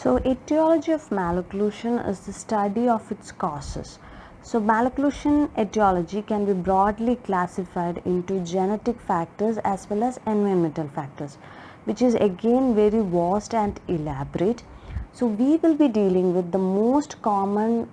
So, etiology of malocclusion is the study of its causes. So, malocclusion etiology can be broadly classified into genetic factors as well as environmental factors, which is again very vast and elaborate. So, we will be dealing with the most common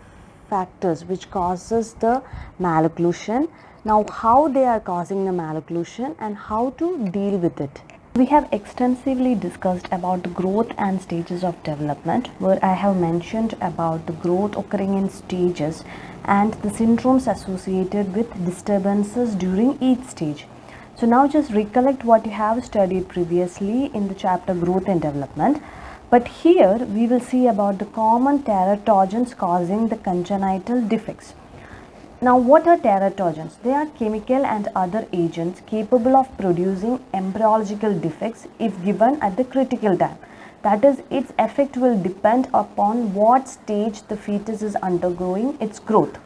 factors which causes the malocclusion. Now, how they are causing the malocclusion and how to deal with it. We have extensively discussed about the growth and stages of development, where I have mentioned about the growth occurring in stages and the syndromes associated with disturbances during each stage. So now just recollect what you have studied previously in the chapter growth and development. But here we will see about the common teratogens causing the congenital defects. Now, what are teratogens? They are chemical and other agents capable of producing embryological defects if given at the critical time. That is, its effect will depend upon what stage the fetus is undergoing its growth.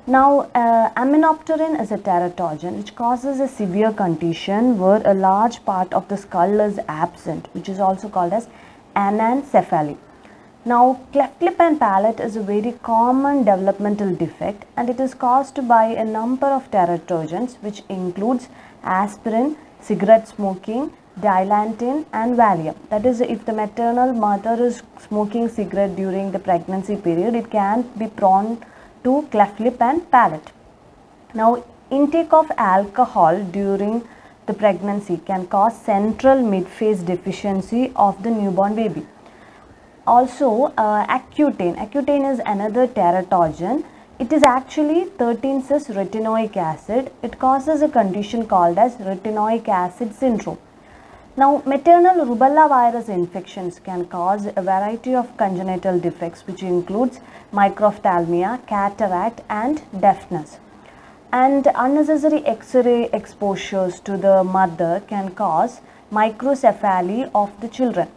Now, aminopterin is a teratogen which causes a severe condition where a large part of the skull is absent, which is also called as anencephaly. Now, cleft lip and palate is a very common developmental defect, and it is caused by a number of teratogens which includes aspirin, cigarette smoking, dilantin and Valium. That is, if the maternal mother is smoking cigarette during the pregnancy period, it can be prone to cleft lip and palate. Now, intake of alcohol during the pregnancy can cause central midphase deficiency of the newborn baby. Also, Accutane is another teratogen. It is actually 13-cis retinoic acid. It causes a condition called as retinoic acid syndrome. Now, maternal rubella virus infections can cause a variety of congenital defects, which includes microphthalmia, cataract and deafness. And unnecessary X-ray exposures to the mother can cause microcephaly of the children,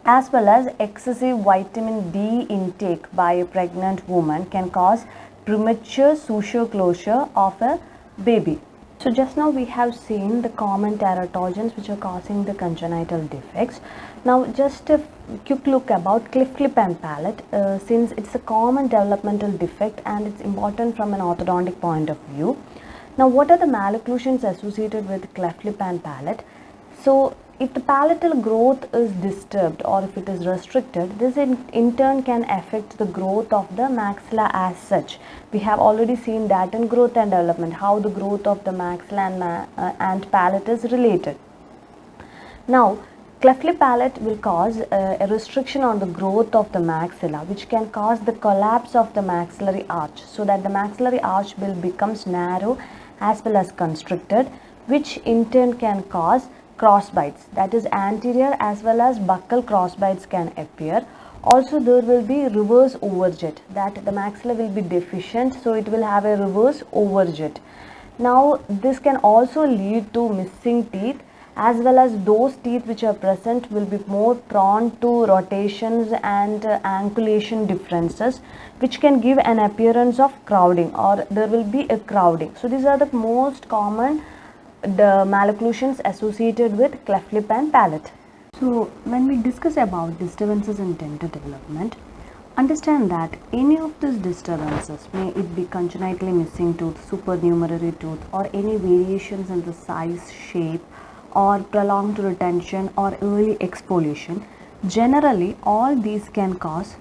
as well as excessive vitamin D intake by a pregnant woman can cause premature suture closure of a baby. So just now we have seen the common teratogens which are causing the congenital defects. Now just a quick look about cleft lip and palate, since it's a common developmental defect and it's important from an orthodontic point of view. Now what are the malocclusions associated with cleft lip and palate? So if the palatal growth is disturbed or if it is restricted, this in turn can affect the growth of the maxilla as such. We have already seen that in growth and development, how the growth of the maxilla and palate is related. Now, cleft lip palate will cause a restriction on the growth of the maxilla, which can cause the collapse of the maxillary arch, so that the maxillary arch will becomes narrow as well as constricted, which in turn can cause crossbites, that is anterior as well as buccal crossbites can appear. Also there will be reverse overjet, that the maxilla will be deficient, so it will have a reverse overjet. Now this can also lead to missing teeth, as well as those teeth which are present will be more prone to rotations and angulation differences, which can give an appearance of crowding, or there will be a crowding. So these are the most common the malocclusions associated with cleft lip and palate. So when we discuss about disturbances in dental development, understand that any of these disturbances, may it be congenitally missing tooth, supernumerary tooth, or any variations in the size, shape, or prolonged retention or early exfoliation, generally all these can cause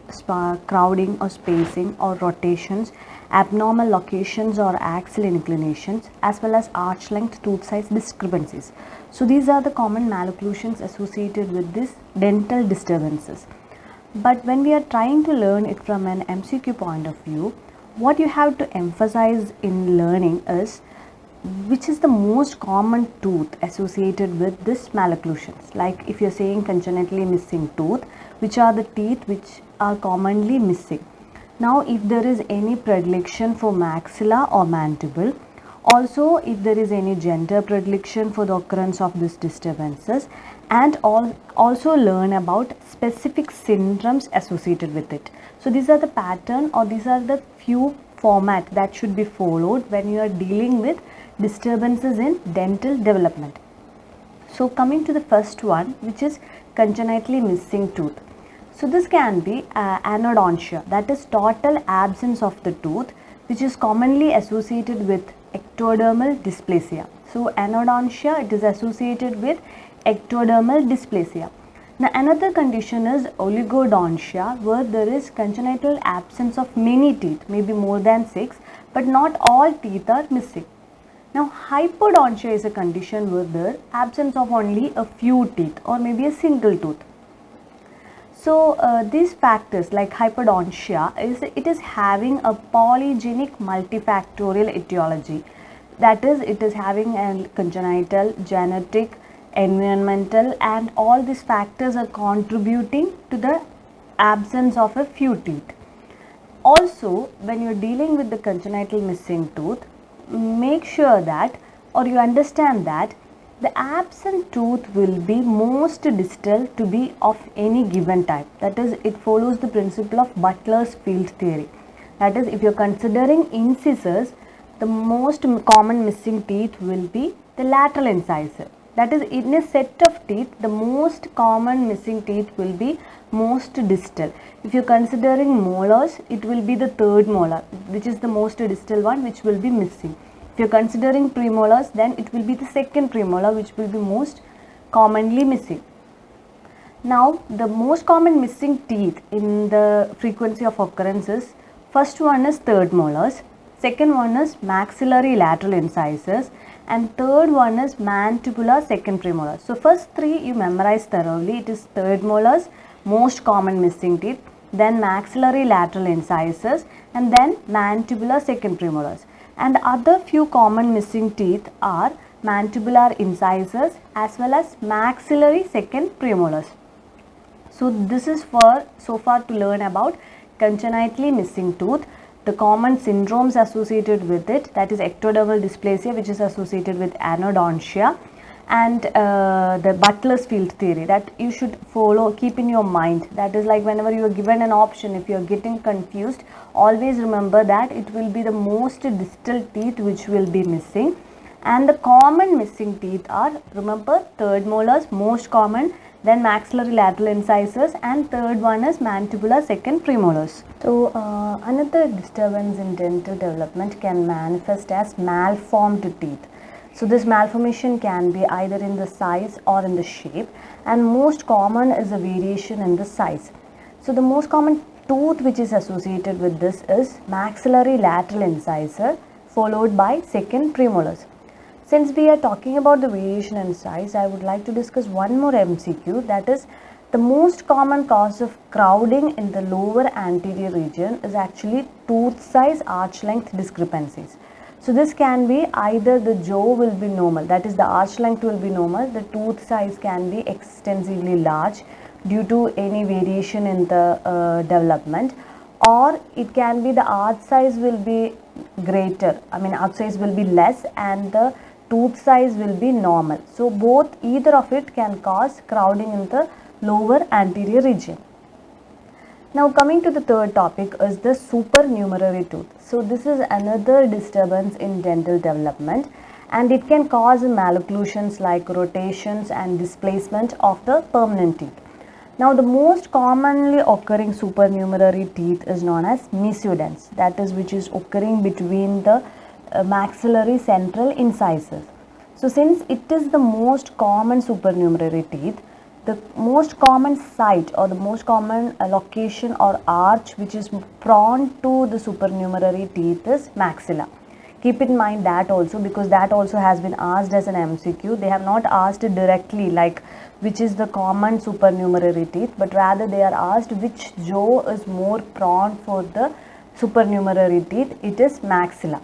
crowding or spacing or rotations, abnormal locations or axial inclinations, as well as arch length, tooth size discrepancies. So these are the common malocclusions associated with these dental disturbances. But when we are trying to learn it from an MCQ point of view, what you have to emphasize in learning is which is the most common tooth associated with this malocclusions. Like if you're saying congenitally missing tooth, which are the teeth which are commonly missing. Now if there is any predilection for maxilla or mandible, also if there is any gender predilection for the occurrence of these disturbances, and also learn about specific syndromes associated with it. So these are the pattern, or these are the few format that should be followed when you are dealing with disturbances in dental development. So coming to the first one, which is congenitally missing tooth. So this can be anodontia, that is total absence of the tooth, which is commonly associated with ectodermal dysplasia. So anodontia, it is associated with ectodermal dysplasia. Now another condition is oligodontia, where there is congenital absence of many teeth, maybe more than 6, but not all teeth are missing. Now hypodontia is a condition where there is absence of only a few teeth or maybe a single tooth. So these factors like hypodontia it is having a polygenic multifactorial etiology. That is, it is having a congenital, genetic, environmental, and all these factors are contributing to the absence of a few teeth. Also, when you are dealing with the congenital missing tooth, make sure that, or you understand that, the absent tooth will be most distal to be of any given type. That is, it follows the principle of Butler's field theory. That is, if you are considering incisors, the most common missing teeth will be the lateral incisor. That is, in a set of teeth, the most common missing teeth will be most distal. If you are considering molars, it will be the third molar, which is the most distal one, which will be missing. If you are considering premolars, then it will be the second premolar, which will be most commonly missing. Now, the most common missing teeth in the frequency of occurrences, first one is third molars, second one is maxillary lateral incisors, and third one is mandibular second premolar. So, first three you memorize thoroughly. It is third molars, most common missing teeth, then maxillary lateral incisors, and then mandibular second premolars. And the other few common missing teeth are mandibular incisors as well as maxillary second premolars. So this is for so far to learn about congenitally missing tooth, the common syndromes associated with it, that is ectodermal dysplasia, which is associated with anodontia, and the Butler's field theory that you should follow, keep in your mind. That is, like whenever you are given an option, if you are getting confused, always remember that it will be the most distal teeth which will be missing, and the common missing teeth are, remember, third molars most common, then maxillary lateral incisors, and third one is mandibular second premolars. So another disturbance in dental development can manifest as malformed teeth. So this malformation can be either in the size or in the shape, and most common is a variation in the size. So the most common tooth which is associated with this is maxillary lateral incisor followed by second premolars. Since we are talking about the variation in size, I would like to discuss one more MCQ, that is, the most common cause of crowding in the lower anterior region is actually tooth size arch length discrepancies. So this can be either the jaw will be normal, that is the arch length will be normal, the tooth size can be extensively large due to any variation in the development, or it can be the arch size will be greater, arch size will be less and the tooth size will be normal. So both, either of it can cause crowding in the lower anterior region. Now coming to the third topic is the supernumerary tooth. So this is another disturbance in dental development, and it can cause malocclusions like rotations and displacement of the permanent teeth. Now the most commonly occurring supernumerary teeth is known as mesiodens, that is, which is occurring between the maxillary central incisors. So since it is the most common supernumerary teeth, the most common site or the most common location or arch which is prone to the supernumerary teeth is maxilla. Keep in mind that also, because that also has been asked as an MCQ. They have not asked it directly like which is the common supernumerary teeth, but rather they are asked which jaw is more prone for the supernumerary teeth. It is maxilla.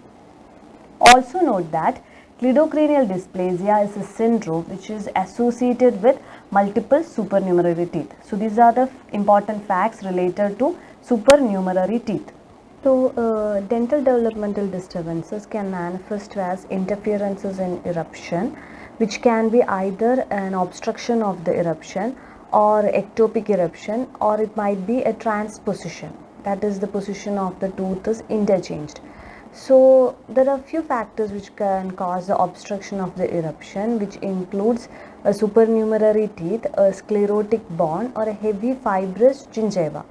Also note that cleidocranial dysplasia is a syndrome which is associated with multiple supernumerary teeth. So these are the important facts related to supernumerary teeth. So dental developmental disturbances can manifest as interferences in eruption, which can be either an obstruction of the eruption or ectopic eruption, or it might be a transposition, that is the position of the tooth is interchanged. So there are few factors which can cause the obstruction of the eruption, which includes a supernumerary teeth, a sclerotic bone, or a heavy fibrous gingiva.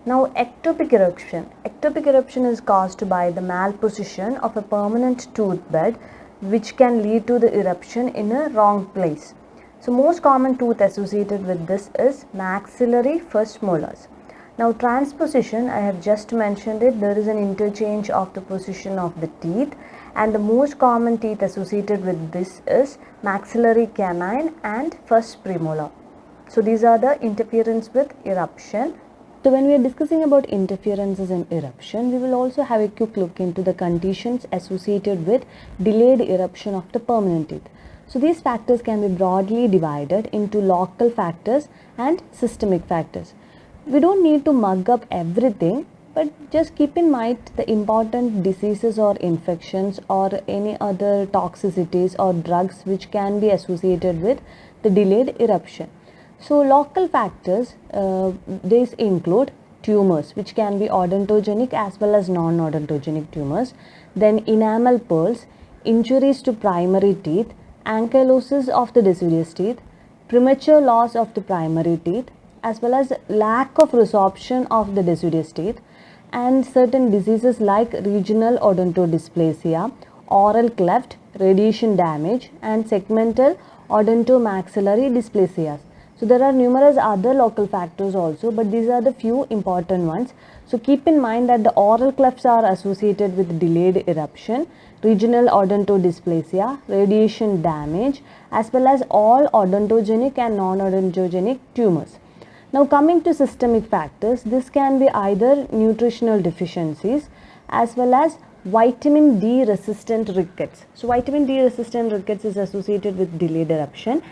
Now, ectopic eruption. Ectopic eruption is caused by the malposition of a permanent tooth bed, which can lead to the eruption in a wrong place. So, most common tooth associated with this is maxillary first molars. Now, transposition, I have just mentioned it. There is an interchange of the position of the teeth, and the most common teeth associated with this is maxillary canine and first premolar. So, these are the interference with eruption. So when we are discussing about interferences in eruption, we will also have a quick look into the conditions associated with delayed eruption of the permanent teeth. So these factors can be broadly divided into local factors and systemic factors. We don't need to mug up everything, but just keep in mind the important diseases or infections or any other toxicities or drugs which can be associated with the delayed eruption. So local factors, these include tumors which can be odontogenic as well as non-odontogenic tumors, then enamel pearls, injuries to primary teeth, ankylosis of the deciduous teeth, premature loss of the primary teeth, as well as lack of resorption of the deciduous teeth, and certain diseases like regional odontodysplasia, oral cleft, radiation damage, and segmental odontomaxillary dysplasias. So there are numerous other local factors also, but these are the few important ones. So keep in mind that the oral clefts are associated with delayed eruption, regional odontodysplasia, radiation damage, as well as all odontogenic and non-odontogenic tumors. Now coming to systemic factors, this can be either nutritional deficiencies as well as vitamin D resistant rickets. So vitamin D resistant rickets is associated with delayed eruption.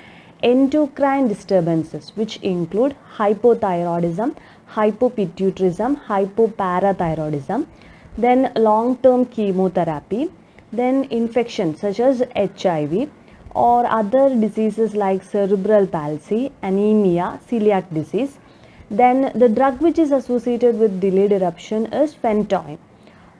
Endocrine disturbances, which include hypothyroidism, hypopituitarism, hypoparathyroidism, then long-term chemotherapy, then infections such as HIV or other diseases like cerebral palsy, anemia, celiac disease. Then the drug which is associated with delayed eruption is phenytoin.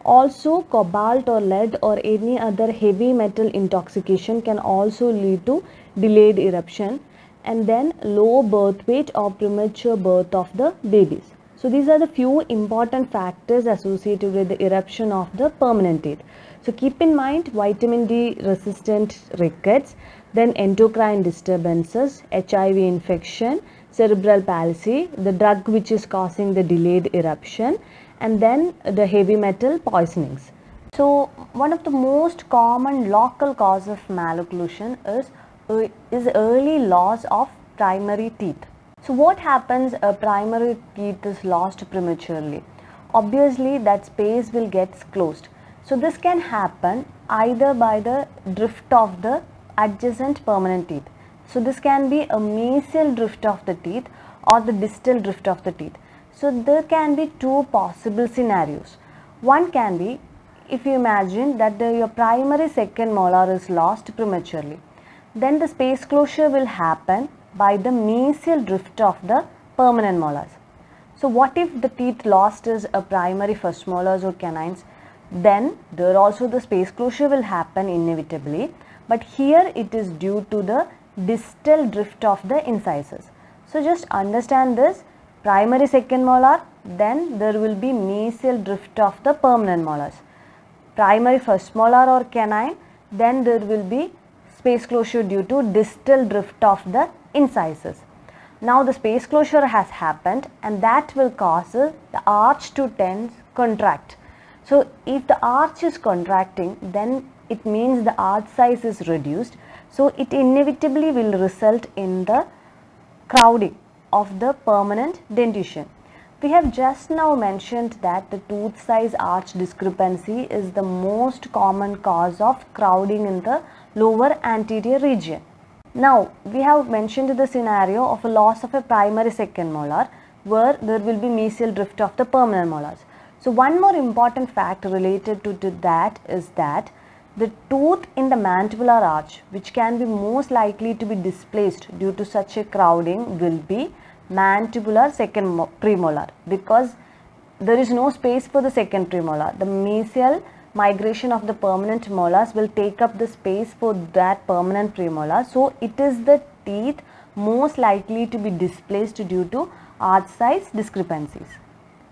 Also, cobalt or lead or any other heavy metal intoxication can also lead to delayed eruption, and then low birth weight or premature birth of the babies. So these are the few important factors associated with the eruption of the permanent teeth. So keep in mind vitamin D resistant rickets, then endocrine disturbances, HIV infection, cerebral palsy, the drug which is causing the delayed eruption, and then the heavy metal poisonings. So one of the most common local cause of malocclusion is early loss of primary teeth. So what happens a primary teeth is lost prematurely? Obviously that space will get closed. So this can happen either by the drift of the adjacent permanent teeth. So this can be a mesial drift of the teeth or the distal drift of the teeth. So there can be two possible scenarios. One can be, if you imagine that your primary second molar is lost prematurely, then the space closure will happen by the mesial drift of the permanent molars. So what if the teeth lost is a primary first molars or canines? Then there also the space closure will happen inevitably, but here it is due to the distal drift of the incisors. So just understand this. Primary second molar, then there will be mesial drift of the permanent molars. Primary first molar or canine, then there will be space closure due to distal drift of the incisors. Now the space closure has happened and that will cause the arch to contract. So if the arch is contracting, then it means the arch size is reduced. So it inevitably will result in the crowding of the permanent dentition. We have just now mentioned that the tooth size arch discrepancy is the most common cause of crowding in the lower anterior region. Now we have mentioned the scenario of a loss of a primary second molar where there will be mesial drift of the permanent molars. So one more important fact related to that is that the tooth in the mandibular arch which can be most likely to be displaced due to such a crowding will be mandibular second premolar, because there is no space for the second premolar. The mesial migration of the permanent molars will take up the space for that permanent premolar. So it is the teeth most likely to be displaced due to arch size discrepancies.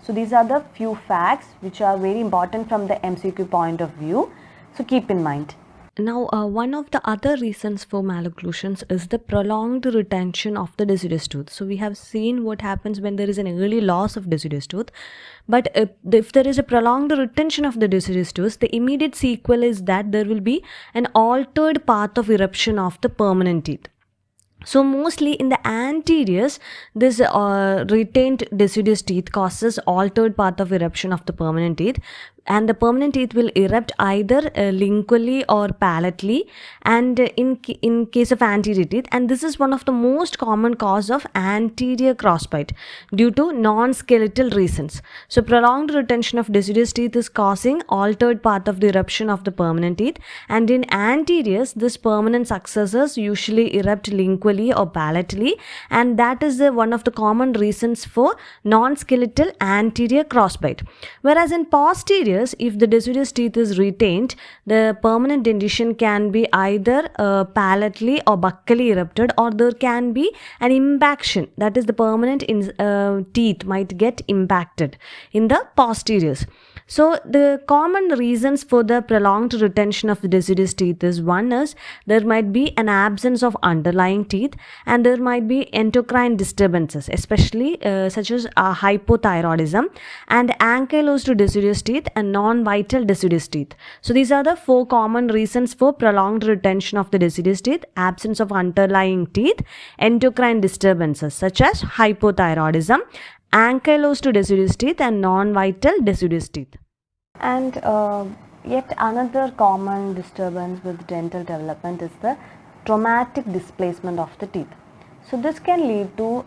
So these are the few facts which are very important from the MCQ point of view. So keep in mind. Now, one of the other reasons for malocclusions is the prolonged retention of the deciduous tooth. So we have seen what happens when there is an early loss of deciduous tooth. But if there is a prolonged retention of the deciduous tooth, the immediate sequel is that there will be an altered path of eruption of the permanent teeth. So mostly in the anteriors, this retained deciduous teeth causes altered path of eruption of the permanent teeth, and the permanent teeth will erupt either lingually or palatally, and in case of anterior teeth, and this is one of the most common cause of anterior crossbite due to non-skeletal reasons. So prolonged retention of deciduous teeth is causing altered path of the eruption of the permanent teeth, and in anteriors this permanent successors usually erupt lingually or palatally, and that is one of the common reasons for non-skeletal anterior crossbite. Whereas in posteriors, if the deciduous teeth is retained, the permanent dentition can be either palatally or buccally erupted, or there can be an impaction, that is the permanent teeth might get impacted in the posteriors. So the common reasons for the prolonged retention of the deciduous teeth is, one is there might be an absence of underlying teeth, and there might be endocrine disturbances, especially such as hypothyroidism, and ankylosed deciduous teeth and non-vital deciduous teeth. So these are the 4 common reasons for prolonged retention of the deciduous teeth: absence of underlying teeth, endocrine disturbances such as hypothyroidism, ankylosed deciduous teeth and non-vital deciduous teeth. And yet another common disturbance with dental development is the traumatic displacement of the teeth. So this can lead to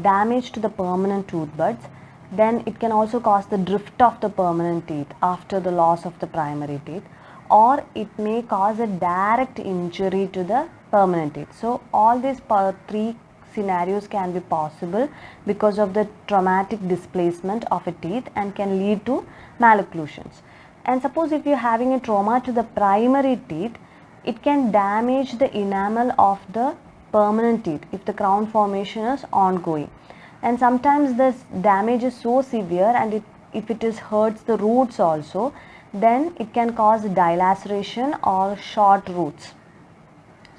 damage to the permanent tooth buds. Then it can also cause the drift of the permanent teeth after the loss of the primary teeth, or it may cause a direct injury to the permanent teeth. So all these 3 scenarios can be possible because of the traumatic displacement of a teeth and can lead to malocclusions. And suppose if you are having a trauma to the primary teeth, it can damage the enamel of the permanent teeth if the crown formation is ongoing. And sometimes this damage is so severe, and if it hurts the roots also, then it can cause dilaceration or short roots.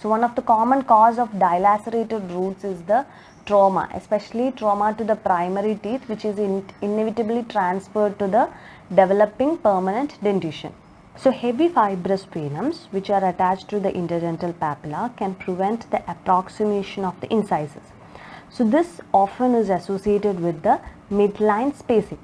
So one of the common cause of dilacerated roots is the trauma, especially trauma to the primary teeth, which is inevitably transferred to the developing permanent dentition. So heavy fibrous frenums which are attached to the interdental papilla can prevent the approximation of the incisors. So this often is associated with the midline spacing.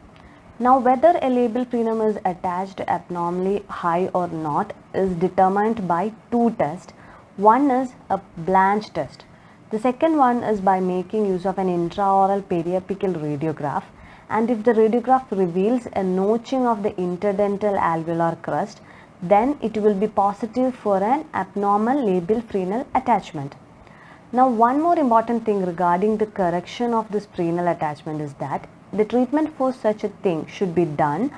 Now whether a labial frenum is attached abnormally high or not is determined by 2 tests. One is a Blanch test. The second one is by making use of an intraoral periapical radiograph, and if the radiograph reveals a notching of the interdental alveolar crust, then it will be positive for an abnormal labial frenal attachment. Now one more important thing regarding the correction of this frenal attachment is that the treatment for such a thing should be done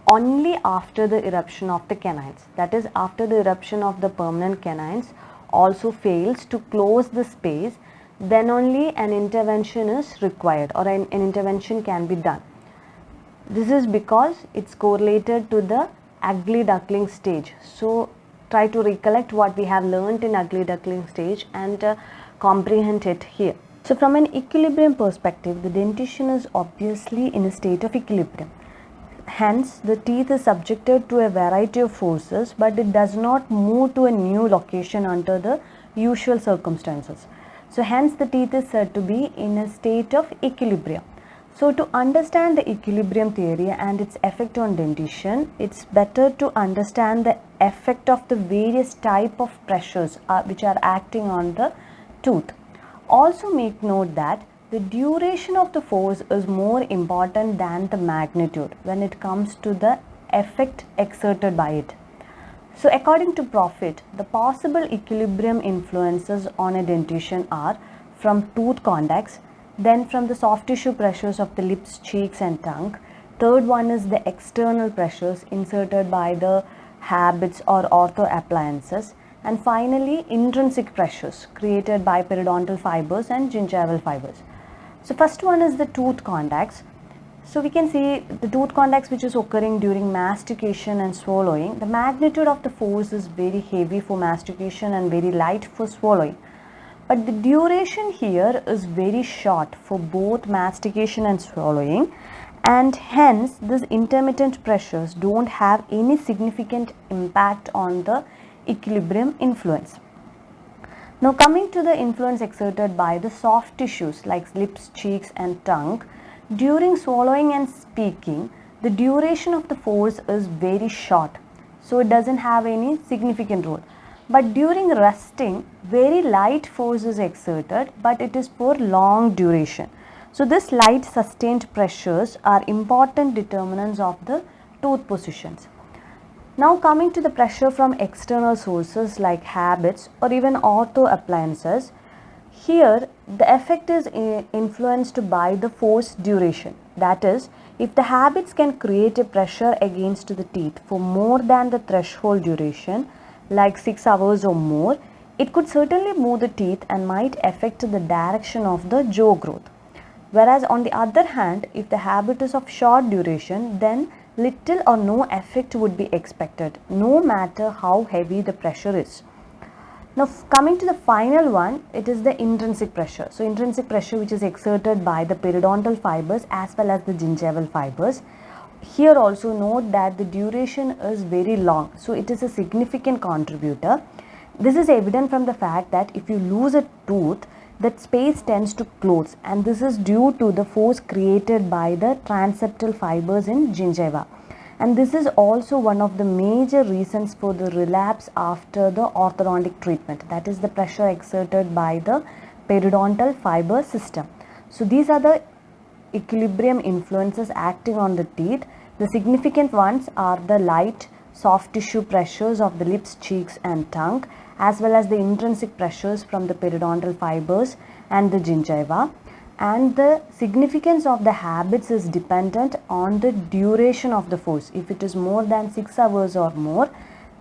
only after the eruption of the canines. That is, after the eruption of the permanent canines also fails to close the space, then only an intervention is required, or an intervention can be done. This is because it's correlated to the ugly duckling stage. So try to recollect what we have learnt in ugly duckling stage and comprehend it here. So from an equilibrium perspective, the dentition is obviously in a state of equilibrium. Hence, the teeth is subjected to a variety of forces, but it does not move to a new location under the usual circumstances. So hence the teeth is said to be in a state of equilibrium. So to understand the equilibrium theory and its effect on dentition, it's better to understand the effect of the various type of pressures which are acting on the tooth. Also make note that the duration of the force is more important than the magnitude when it comes to the effect exerted by it. So according to Profit, the possible equilibrium influences on a dentition are from tooth conducts, then from the soft tissue pressures of the lips, cheeks and tongue. Third one is the external pressures inserted by the habits or ortho appliances. And finally, intrinsic pressures created by periodontal fibers and gingival fibers. So first one is the tooth contacts. So we can see the tooth contacts which is occurring during mastication and swallowing. The magnitude of the force is very heavy for mastication and very light for swallowing. But the duration here is very short for both mastication and swallowing, and hence these intermittent pressures don't have any significant impact on the equilibrium influence. Now coming to the influence exerted by the soft tissues like lips, cheeks and tongue, during swallowing and speaking, the duration of the force is very short, so it doesn't have any significant role. But during resting, very light force is exerted, but it is for long duration. So this light sustained pressures are important determinants of the tooth positions. Now coming to the pressure from external sources like habits or even ortho appliances, here the effect is influenced by the force duration. That is, if the habits can create a pressure against the teeth for more than the threshold duration, like 6 hours or more, it could certainly move the teeth and might affect the direction of the jaw growth. Whereas on the other hand, if the habit is of short duration, then little or no effect would be expected, no matter how heavy the pressure is. Now coming to the final one, it is the intrinsic pressure. So intrinsic pressure which is exerted by the periodontal fibers as well as the gingival fibers. Here also note that the duration is very long, so it is a significant contributor. This is evident from the fact that if you lose a tooth, that space tends to close, and this is due to the force created by the transeptal fibers in gingiva. And this is also one of the major reasons for the relapse after the orthodontic treatment, that is the pressure exerted by the periodontal fiber system. So these are the equilibrium influences acting on the teeth. The significant ones are the light soft tissue pressures of the lips, cheeks and tongue, as well as the intrinsic pressures from the periodontal fibers and the gingiva. And the significance of the habits is dependent on the duration of the force. If it is more than 6 hours or more,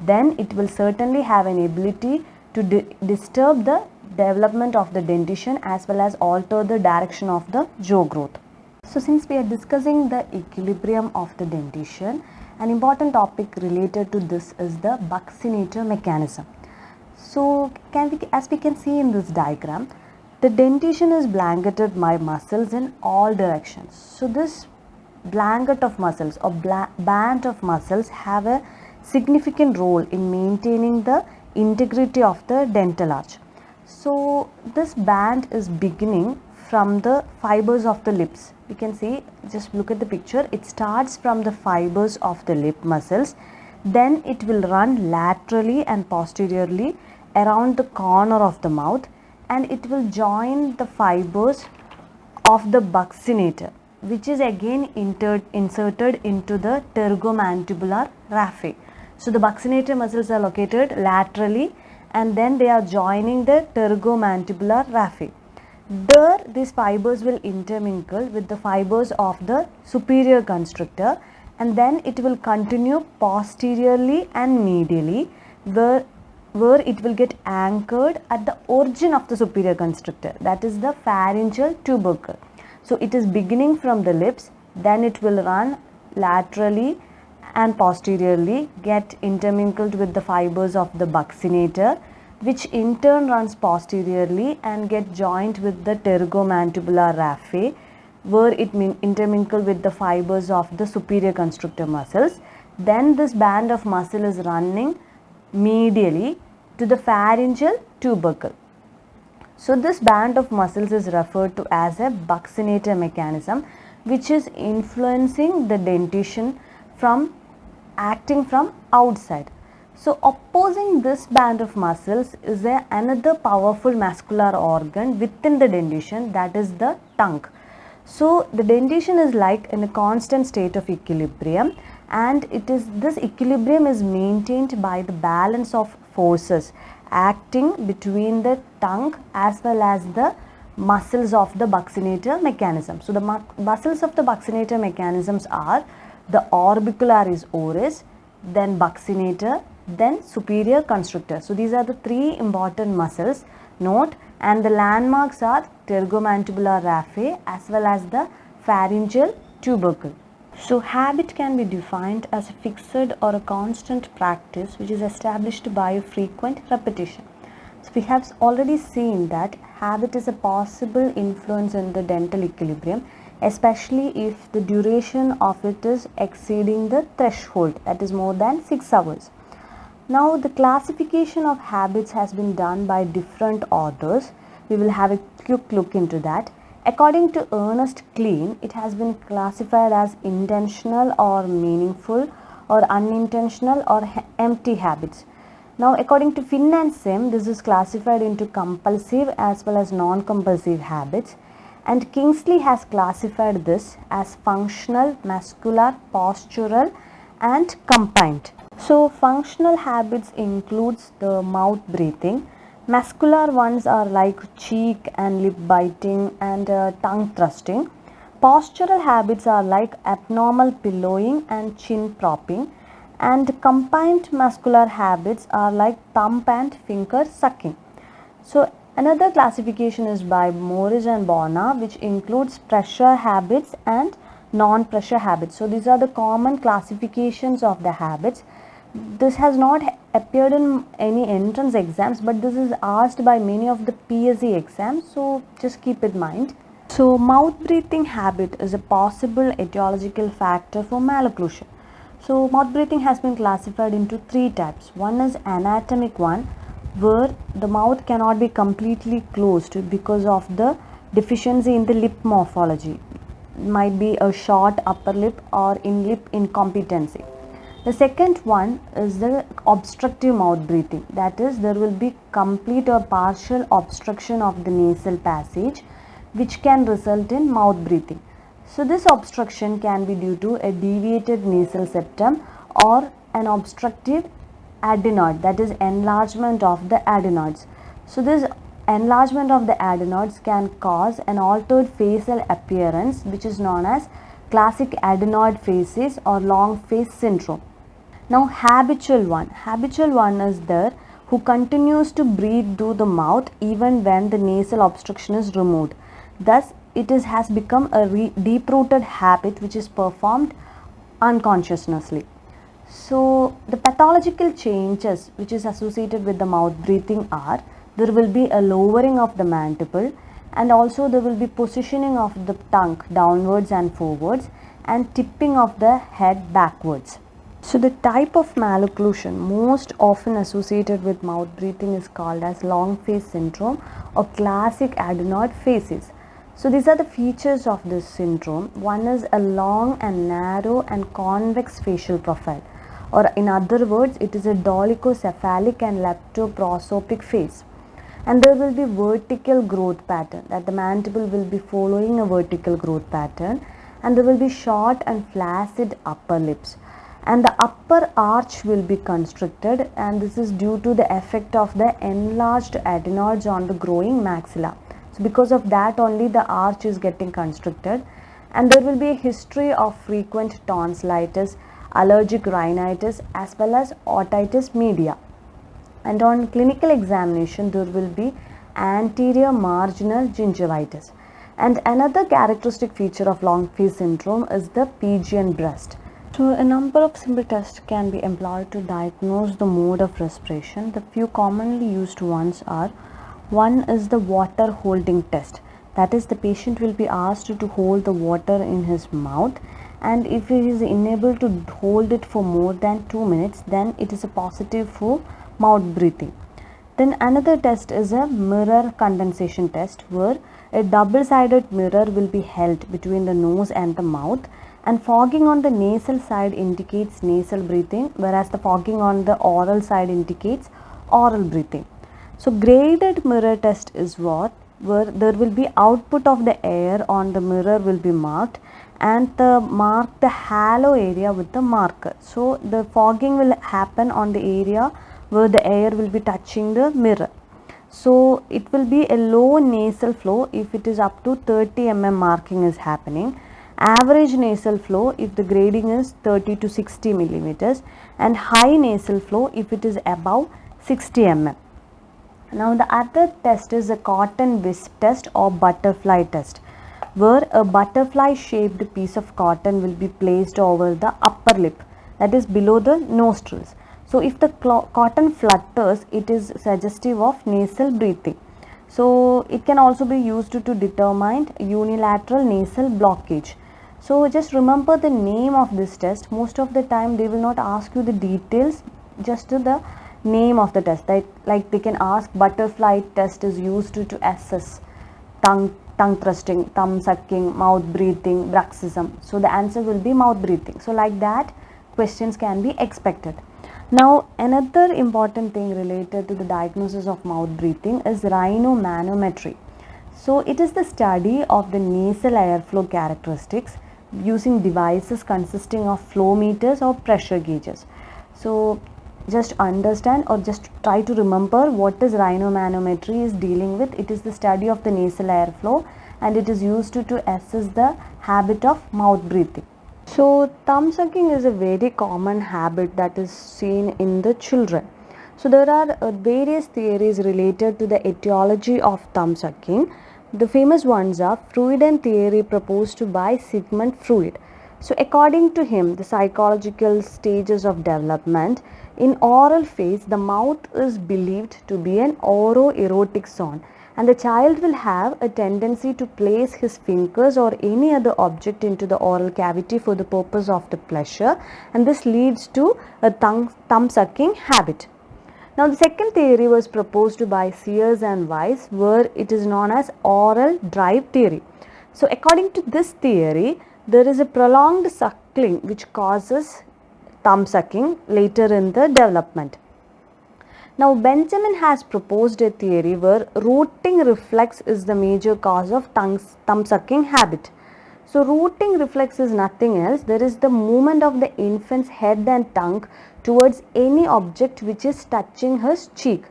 then it will certainly have an ability to disturb the development of the dentition as well as alter the direction of the jaw growth. So since we are discussing the equilibrium of the dentition, an important topic related to this is the buccinator mechanism. So as we can see in this diagram, the dentition is blanketed by muscles in all directions. So this blanket of muscles or band of muscles have a significant role in maintaining the integrity of the dental arch. So this band is beginning from the fibers of the lips. We can see, just look at the picture, it starts from the fibers of the lip muscles, then it will run laterally and posteriorly around the corner of the mouth, and it will join the fibers of the buccinator, which is again inserted into the pterygomandibular raphe. So the buccinator muscles are located laterally and then they are joining the pterygomandibular raphe. There these fibers will intermingle with the fibers of the superior constrictor, and then it will continue posteriorly and medially where it will get anchored at the origin of the superior constrictor, that is the pharyngeal tubercle. So it is beginning from the lips, then it will run laterally and posteriorly, get intermingled with the fibers of the buccinator, which in turn runs posteriorly and get joined with the pterygomandibular raphe, where it intermingle with the fibers of the superior constrictor muscles. Then this band of muscle is running medially to the pharyngeal tubercle. So this band of muscles is referred to as a buccinator mechanism, which is influencing the dentition from acting from outside. So opposing this band of muscles is another powerful muscular organ within the dentition, that is the tongue. So the dentition is like in a constant state of equilibrium, and this equilibrium is maintained by the balance of forces acting between the tongue as well as the muscles of the buccinator mechanism. So the muscles of the buccinator mechanisms are the orbicularis oris, then buccinator, then superior constrictor. So these are the three important muscles. Note, and the landmarks are pterygomandibular raphe as well as the pharyngeal tubercle. So habit can be defined as a fixed or a constant practice which is established by a frequent repetition. So we have already seen that habit is a possible influence in the dental equilibrium, especially if the duration of it is exceeding the threshold, that is more than 6 hours. Now the classification of habits has been done by different authors. We will have a quick look into that. According to Ernest Klein, it has been classified as intentional or meaningful or unintentional or empty habits. Now according to Finn and Sim, this is classified into compulsive as well as non-compulsive habits, and Kingsley has classified this as functional, muscular, postural and combined. So functional habits includes the mouth breathing. Muscular ones are like cheek and lip biting and tongue thrusting. Postural habits are like abnormal pillowing and chin propping, and combined muscular habits are like thumb and finger sucking. So another classification is by Morris and Bona, which includes pressure habits and non-pressure habits. So these are the common classifications of the habits. This has not appeared in any entrance exams, but this is asked by many of the PSC exams, so just keep in mind. So mouth breathing habit is a possible etiological factor for malocclusion. So mouth breathing has been classified into three types. One is anatomic one, where the mouth cannot be completely closed because of the deficiency in the lip morphology. It might be a short upper lip or in lip incompetency. The second one is the obstructive mouth breathing, that is, there will be complete or partial obstruction of the nasal passage, which can result in mouth breathing. So this obstruction can be due to a deviated nasal septum or an obstructive adenoid, that is enlargement of the adenoids. So this enlargement of the adenoids can cause an altered facial appearance, which is known as classic adenoid facies or long face syndrome. Now habitual one is there who continues to breathe through the mouth even when the nasal obstruction is removed. Thus it has become a deep-rooted habit which is performed unconsciously. So the pathological changes which is associated with the mouth breathing are, there will be a lowering of the mandible, and also there will be positioning of the tongue downwards and forwards and tipping of the head backwards. So the type of malocclusion most often associated with mouth breathing is called as long face syndrome or classic adenoid facies. So these are the features of this syndrome. One is a long and narrow and convex facial profile, or in other words, it is a dolichocephalic and leptoprosopic face. And there will be vertical growth pattern, that the mandible will be following a vertical growth pattern, and there will be short and flaccid upper lips. And the upper arch will be constricted, and this is due to the effect of the enlarged adenoids on the growing maxilla. So because of that only the arch is getting constricted, and there will be a history of frequent tonsillitis, allergic rhinitis as well as otitis media. And on clinical examination there will be anterior marginal gingivitis. And another characteristic feature of long face syndrome is the Pigeon breast. So a number of simple tests can be employed to diagnose the mode of respiration. The few commonly used ones are, one is the water holding test. That is, the patient will be asked to hold the water in his mouth, and if he is unable to hold it for more than 2 minutes, then it is a positive for mouth breathing. Then another test is a mirror condensation test, where a double-sided mirror will be held between the nose and the mouth, and fogging on the nasal side indicates nasal breathing, whereas the fogging on the oral side indicates oral breathing. So graded mirror test is what, where there will be output of the air on the mirror will be marked, and mark the halo area with the marker. So the fogging will happen on the area where the air will be touching the mirror. So it will be a low nasal flow if it is up to 30 mm marking is happening, average nasal flow if the grading is 30 to 60 millimeters, and high nasal flow if it is above 60 mm. Now the other test is a cotton wisp test or butterfly test, where a butterfly shaped piece of cotton will be placed over the upper lip, that is below the nostrils. So if the cotton flutters, it is suggestive of nasal breathing. So it can also be used to determine unilateral nasal blockage. So just remember the name of this test. Most of the time they will not ask you the details, just the name of the test. Like they can ask butterfly test is used to assess tongue thrusting, thumb sucking, mouth breathing, bruxism. So the answer will be mouth breathing. So like that questions can be expected. Now another important thing related to the diagnosis of mouth breathing is rhinomanometry. So it is the study of the nasal airflow characteristics using devices consisting of flow meters or pressure gauges. So just understand or just try to remember what is rhinomanometry is dealing with. It is the study of the nasal airflow and it is used to assess the habit of mouth breathing. So thumb sucking is a very common habit that is seen in the children. So there are various theories related to the etiology of thumb sucking. The famous ones are Freudian theory proposed by Sigmund Freud. So according to him, the psychological stages of development, in oral phase, the mouth is believed to be an oroerotic zone, and the child will have a tendency to place his fingers or any other object into the oral cavity for the purpose of the pleasure, and this leads to a thumb sucking habit. Now the second theory was proposed by Sears and Weiss, where it is known as oral drive theory. So according to this theory, there is a prolonged suckling which causes thumb sucking later in the development. Now Benjamin has proposed a theory where rooting reflex is the major cause of thumb sucking habit. So rooting reflex is nothing else. There is the movement of the infant's head and tongue towards any object which is touching his cheek.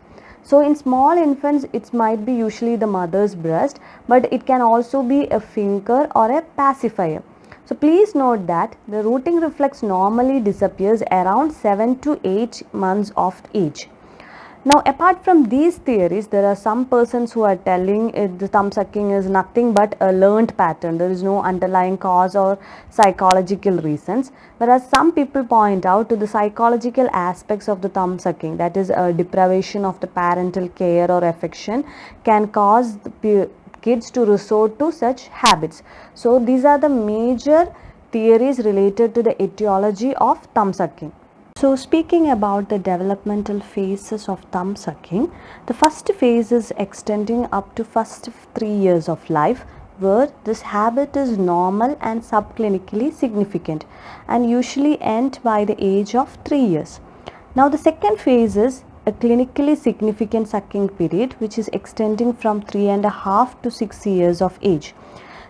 So in small infants it might be usually the mother's breast, but it can also be a finger or a pacifier. So please note that the rooting reflex normally disappears around 7 to 8 months of age. Now apart from these theories, there are some persons who are telling the thumb sucking is nothing but a learned pattern. There is no underlying cause or psychological reasons. Whereas some people point out to the psychological aspects of the thumb sucking, that is a deprivation of the parental care or affection can cause the kids to resort to such habits. So these are the major theories related to the etiology of thumb sucking. So speaking about the developmental phases of thumb sucking, the first phase is extending up to first 3 years of life, where this habit is normal and subclinically significant and usually end by the age of 3 years. Now the second phase is a clinically significant sucking period, which is extending from 3.5 to 6 years of age.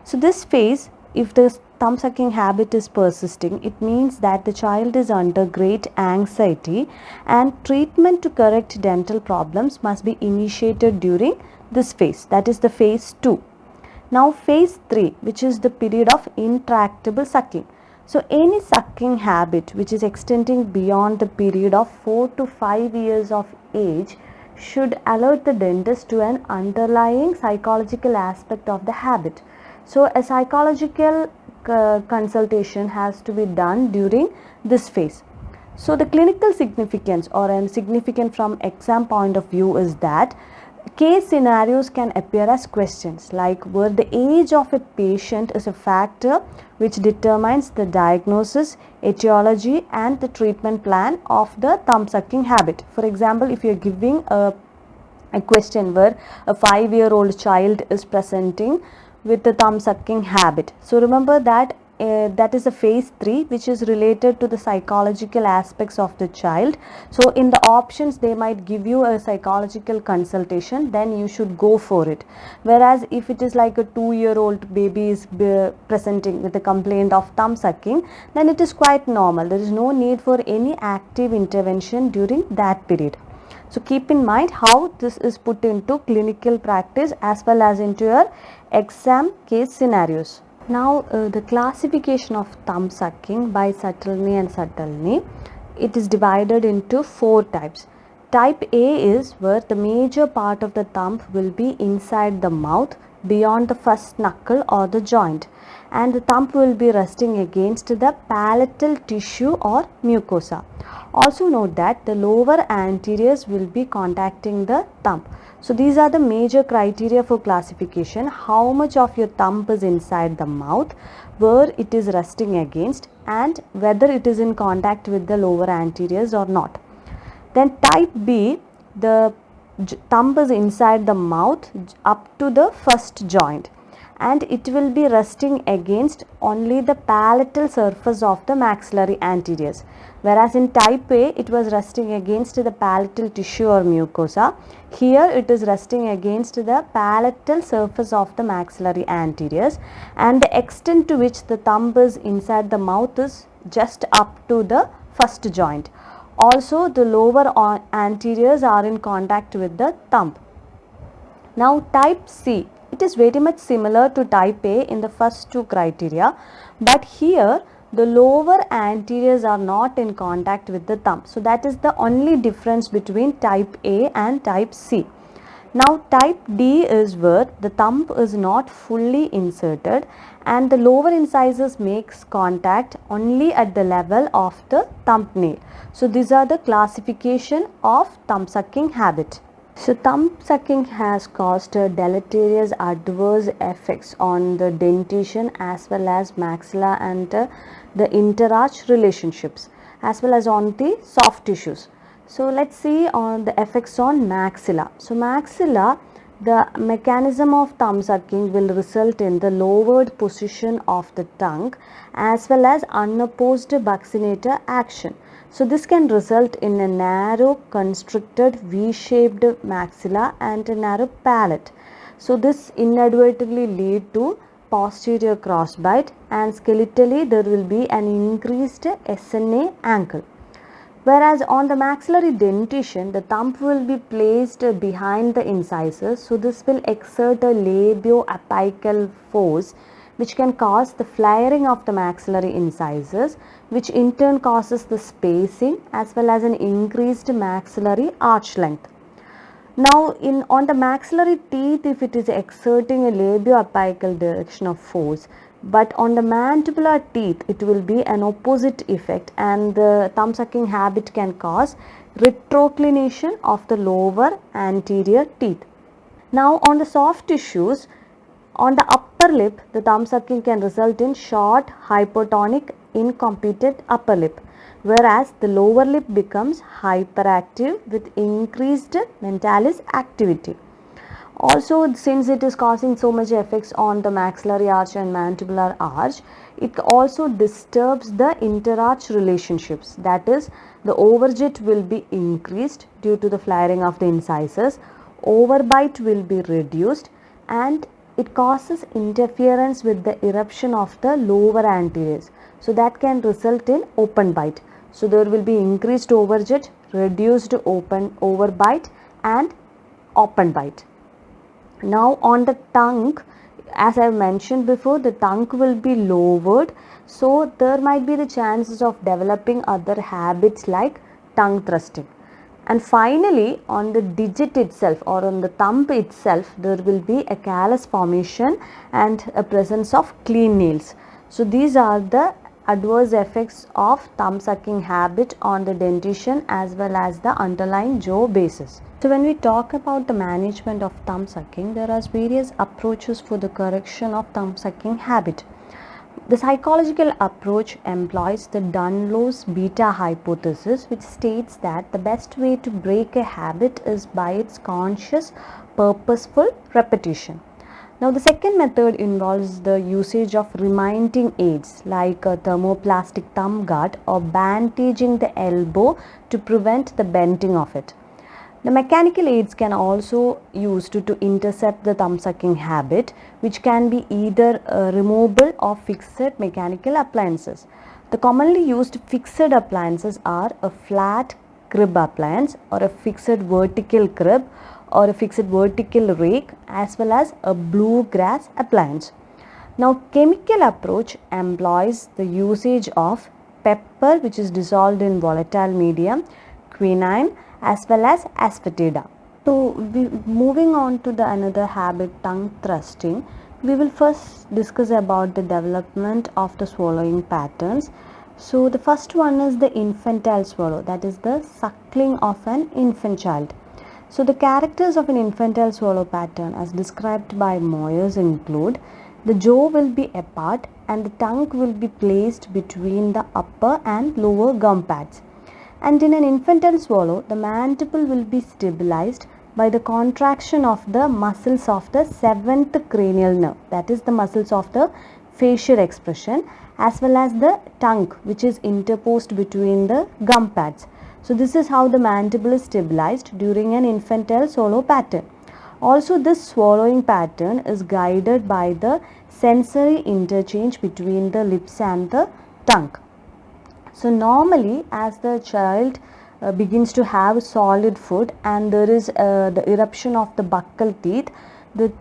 So this phase, if the thumb sucking habit is persisting, it means that the child is under great anxiety and treatment to correct dental problems must be initiated during this phase, that is the phase 2. Now phase 3, which is the period of intractable sucking. So any sucking habit which is extending beyond the period of 4 to 5 years of age should alert the dentist to an underlying psychological aspect of the habit. So a psychological consultation has to be done during this phase. So the clinical significance or significant from exam point of view is that case scenarios can appear as questions like where the age of a patient is a factor which determines the diagnosis, etiology and the treatment plan of the thumb sucking habit. For example, if you are giving a question where a 5-year-old child is presenting with the thumb sucking habit. So remember that that is a phase 3 which is related to the psychological aspects of the child. So in the options they might give you a psychological consultation, then you should go for it. Whereas if it is like a 2-year-old baby is presenting with a complaint of thumb sucking, then it is quite normal. There is no need for any active intervention during that period. So keep in mind how this is put into clinical practice as well as into your exam case scenarios. Now, the classification of thumb sucking by Satalny and Satalny, it is divided into 4 types. Type A is where the major part of the thumb will be inside the mouth beyond the first knuckle or the joint, and the thumb will be resting against the palatal tissue or mucosa. Also note that the lower anteriors will be contacting the thumb. So these are the major criteria for classification: how much of your thumb is inside the mouth, where it is resting against, and whether it is in contact with the lower anteriors or not. Then type B, the thumb is inside the mouth up to the first joint, and it will be resting against only the palatal surface of the maxillary anteriors, whereas in type A it was resting against the palatal tissue or mucosa. Here it is resting against the palatal surface of the maxillary anteriors, and the extent to which the thumb is inside the mouth is just up to the first joint. Also, the lower anteriors are in contact with the thumb. Now, type C, it is very much similar to type A in the first 2 criteria, but here the lower anteriors are not in contact with the thumb. So, that is the only difference between type A and type C. Now, type D is where the thumb is not fully inserted and the lower incisors makes contact only at the level of the thumbnail. So, these are the classification of thumb sucking habit. So, thumb sucking has caused deleterious adverse effects on the dentition as well as maxilla and the interarch relationships, as well as on the soft tissues. So, let us see on the effects on maxilla. So, maxilla, the mechanism of thumb sucking will result in the lowered position of the tongue as well as unopposed buccinator action. So, this can result in a narrow constricted V-shaped maxilla and a narrow palate. So, this inadvertently lead to posterior crossbite, and skeletally there will be an increased SNA angle. Whereas on the maxillary dentition, the thumb will be placed behind the incisors. So, this will exert a labioapical force which can cause the flaring of the maxillary incisors, which in turn causes the spacing as well as an increased maxillary arch length. Now, on the maxillary teeth, if it is exerting a labioapical direction of force, but on the mandibular teeth it will be an opposite effect, and the thumb sucking habit can cause retroclination of the lower anterior teeth. Now, on the soft tissues, on the upper lip, the thumb sucking can result in short, hypotonic, incompetent upper lip, whereas the lower lip becomes hyperactive with increased mentalis activity. Also, since it is causing so much effects on the maxillary arch and mandibular arch, it also disturbs the interarch relationships. That is, the overjet will be increased due to the flaring of the incisors, overbite will be reduced, and it causes interference with the eruption of the lower anteriors. So, that can result in open bite. So, there will be increased overjet, reduced open overbite, and open bite. Now, on the tongue, as I mentioned before, the tongue will be lowered. So, there might be the chances of developing other habits like tongue thrusting. And finally, on the digit itself or on the thumb itself, there will be a callus formation and a presence of clean nails. So, these are the adverse effects of thumb sucking habit on the dentition as well as the underlying jaw basis. So, when we talk about the management of thumb sucking, there are various approaches for the correction of thumb sucking habit. The psychological approach employs the Dunlow's beta hypothesis, which states that the best way to break a habit is by its conscious, purposeful repetition. Now, the second method involves the usage of reminding aids like a thermoplastic thumb guard or bandaging the elbow to prevent the bending of it. The mechanical aids can also used to intercept the thumb sucking habit, which can be either removable or fixed mechanical appliances. The commonly used fixed appliances are a flat crib appliance or a fixed vertical crib or a fixed vertical rake as well as a bluegrass appliance. Now, chemical approach employs the usage of pepper, which is dissolved in volatile medium, quinine, as well as asafoetida. So, moving on to the another habit, tongue thrusting, we will first discuss about the development of the swallowing patterns. So, the first one is the infantile swallow, that is the suckling of an infant child. So, the characters of an infantile swallow pattern as described by Moyers include the jaw will be apart and the tongue will be placed between the upper and lower gum pads. And in an infantile swallow, the mandible will be stabilized by the contraction of the muscles of the seventh cranial nerve, that is the muscles of the facial expression, as well as the tongue, which is interposed between the gum pads. So, this is how the mandible is stabilized during an infantile swallow pattern. Also, this swallowing pattern is guided by the sensory interchange between the lips and the tongue. So, normally as the child begins to have solid food and there is the eruption of the buccal teeth, the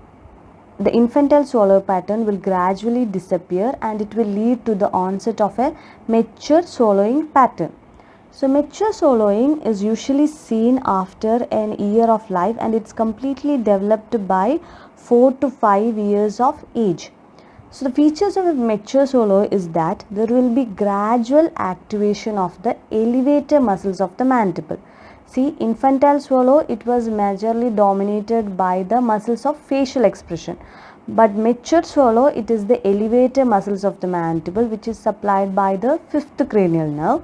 infantile swallow pattern will gradually disappear and it will lead to the onset of a mature swallowing pattern. So, mature swallowing is usually seen after an year of life and it's completely developed by 4 to 5 years of age. So, the features of a mature swallow is that there will be gradual activation of the elevator muscles of the mandible. See, infantile swallow, it was majorly dominated by the muscles of facial expression. But mature swallow, it is the elevator muscles of the mandible which is supplied by the fifth cranial nerve,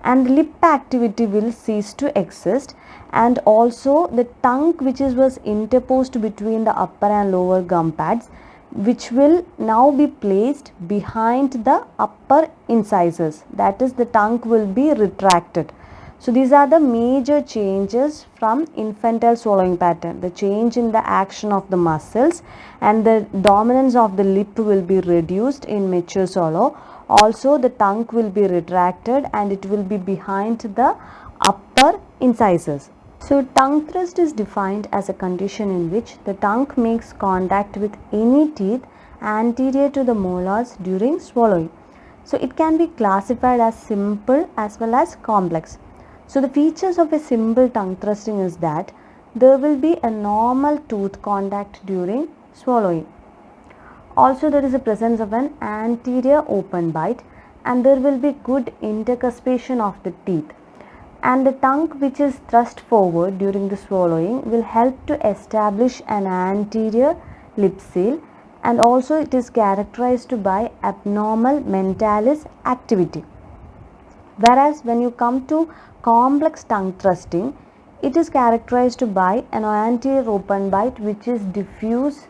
and lip activity will cease to exist, and also the tongue which was interposed between the upper and lower gum pads, which will now be placed behind the upper incisors, that is the tongue will be retracted. So, these are the major changes from infantile swallowing pattern, the change in the action of the muscles and the dominance of the lip will be reduced in mature swallow. Also, the tongue will be retracted and it will be behind the upper incisors. So, tongue thrust is defined as a condition in which the tongue makes contact with any teeth anterior to the molars during swallowing. So, it can be classified as simple as well as complex. So, the features of a simple tongue thrusting is that there will be a normal tooth contact during swallowing. Also, there is a presence of an anterior open bite and there will be good intercuspation of the teeth. And the tongue which is thrust forward during the swallowing will help to establish an anterior lip seal, and also it is characterized by abnormal mentalis activity. Whereas when you come to complex tongue thrusting, it is characterized by an anterior open bite which is diffuse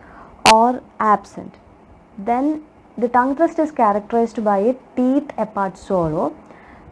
or absent. Then the tongue thrust is characterized by a teeth apart swallow.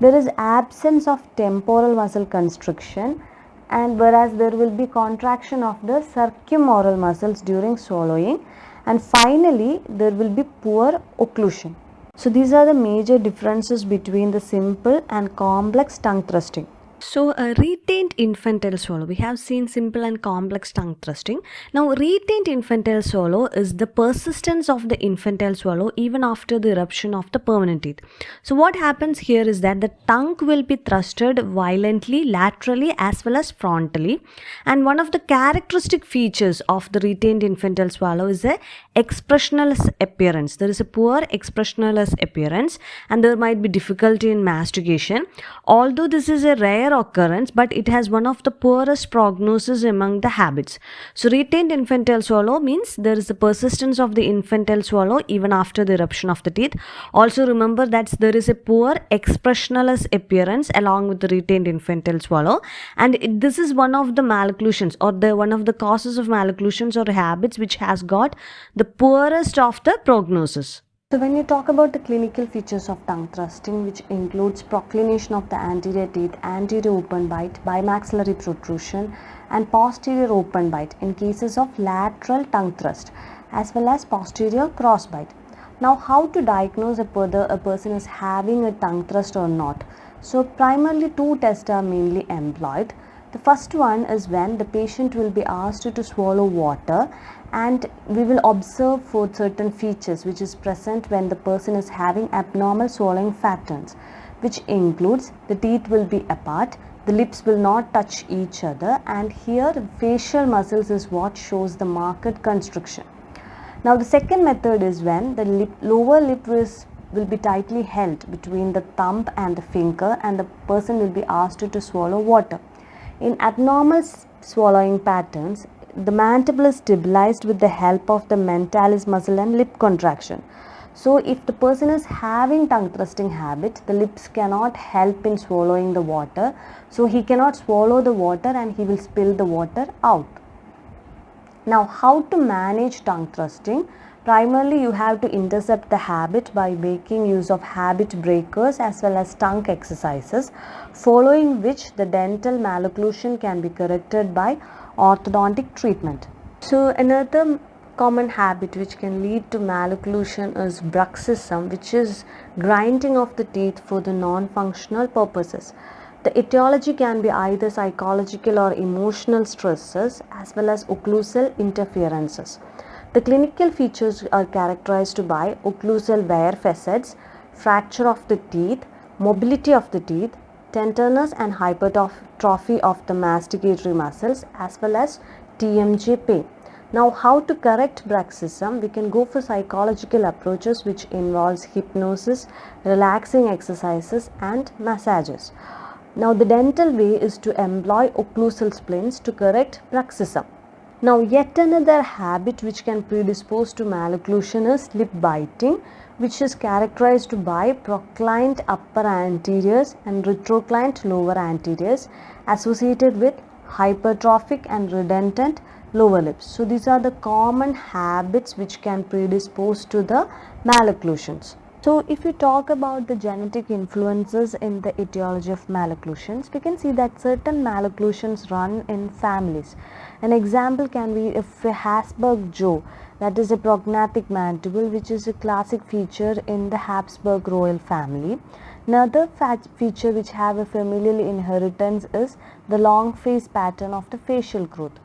There is absence of temporal muscle constriction, and whereas there will be contraction of the circumoral muscles during swallowing, and finally there will be poor occlusion. So, these are the major differences between the simple and complex tongue thrusting. So, a retained infantile swallow, we have seen simple and complex tongue thrusting. Now, retained infantile swallow is the persistence of the infantile swallow even after the eruption of the permanent teeth. So, what happens here is that the tongue will be thrusted violently, laterally as well as frontally, and one of the characteristic features of the retained infantile swallow is a expressionless appearance. There is a poor expressionless appearance and there might be difficulty in mastication. Although this is a rare occurrence, but it has one of the poorest prognosis among the habits. So, retained infantile swallow means there is a persistence of the infantile swallow even after the eruption of the teeth. Also, remember that there is a poor expressionless appearance along with the retained infantile swallow, and this is one of the malocclusions or one of the causes of malocclusions or habits which has got the poorest of the prognosis. So, when you talk about the clinical features of tongue thrusting, which includes proclination of the anterior teeth, anterior open bite, bimaxillary protrusion and posterior open bite in cases of lateral tongue thrust, as well as posterior cross bite. Now, how to diagnose whether a person is having a tongue thrust or not? So, primarily two tests are mainly employed. The first one is when the patient will be asked to swallow water, and we will observe for certain features which is present when the person is having abnormal swallowing patterns, which includes the teeth will be apart, the lips will not touch each other, and here facial muscles is what shows the marked constriction. Now the second method is when the lower lip will be tightly held between the thumb and the finger, and the person will be asked to swallow water. In abnormal swallowing patterns, the mandible is stabilized with the help of the mentalis muscle and lip contraction. So if the person is having tongue thrusting habit, the lips cannot help in swallowing the water, so he cannot swallow the water and he will spill the water out. Now, how to manage tongue thrusting? Primarily, you have to intercept the habit by making use of habit breakers as well as tongue exercises, following which the dental malocclusion can be corrected by orthodontic treatment. So, another common habit which can lead to malocclusion is bruxism, which is grinding of the teeth for the non-functional purposes. The etiology can be either psychological or emotional stresses as well as occlusal interferences. The clinical features are characterized by occlusal wear facets, fracture of the teeth, mobility of the teeth, tenderness and hypertrophy of the masticatory muscles as well as TMJ pain. Now, how to correct bruxism? We can go for psychological approaches which involves hypnosis, relaxing exercises and massages. Now, the dental way is to employ occlusal splints to correct bruxism. Now, yet another habit which can predispose to malocclusion is lip biting, which is characterized by proclined upper anteriors and retroclined lower anteriors associated with hypertrophic and redundant lower lips. So, these are the common habits which can predispose to the malocclusions. So, if you talk about the genetic influences in the etiology of malocclusions, we can see that certain malocclusions run in families. An example can be if a Habsburg-Jaw, that is a prognathic mandible, which is a classic feature in the Habsburg royal family. Another feature which have a familial inheritance is the long face pattern of the facial growth.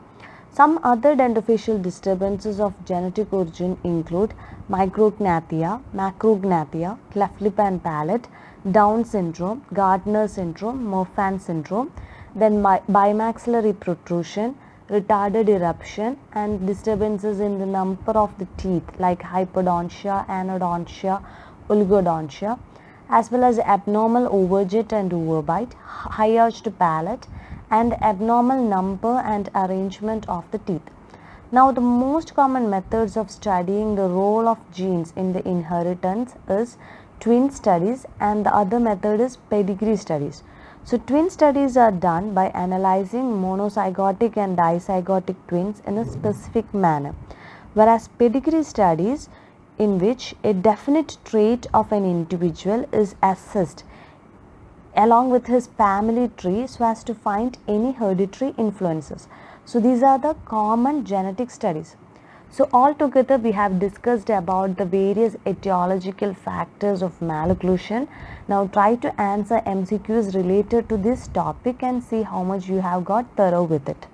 Some other dentofacial disturbances of genetic origin include micrognathia, macrognathia, cleft lip and palate, Down syndrome, Gardner syndrome, Marfan syndrome, then bimaxillary protrusion, retarded eruption, and disturbances in the number of the teeth like hypodontia, anodontia, oligodontia, as well as abnormal overjet and overbite, high arched palate, and abnormal number and arrangement of the teeth. Now, the most common methods of studying the role of genes in the inheritance is twin studies, and the other method is pedigree studies. So, twin studies are done by analyzing monozygotic and dizygotic twins in a specific manner, whereas pedigree studies in which a definite trait of an individual is assessed along with his family tree so as to find any hereditary influences. So, these are the common genetic studies. So, altogether we have discussed about the various etiological factors of malocclusion. Now, try to answer MCQs related to this topic and see how much you have got thorough with it.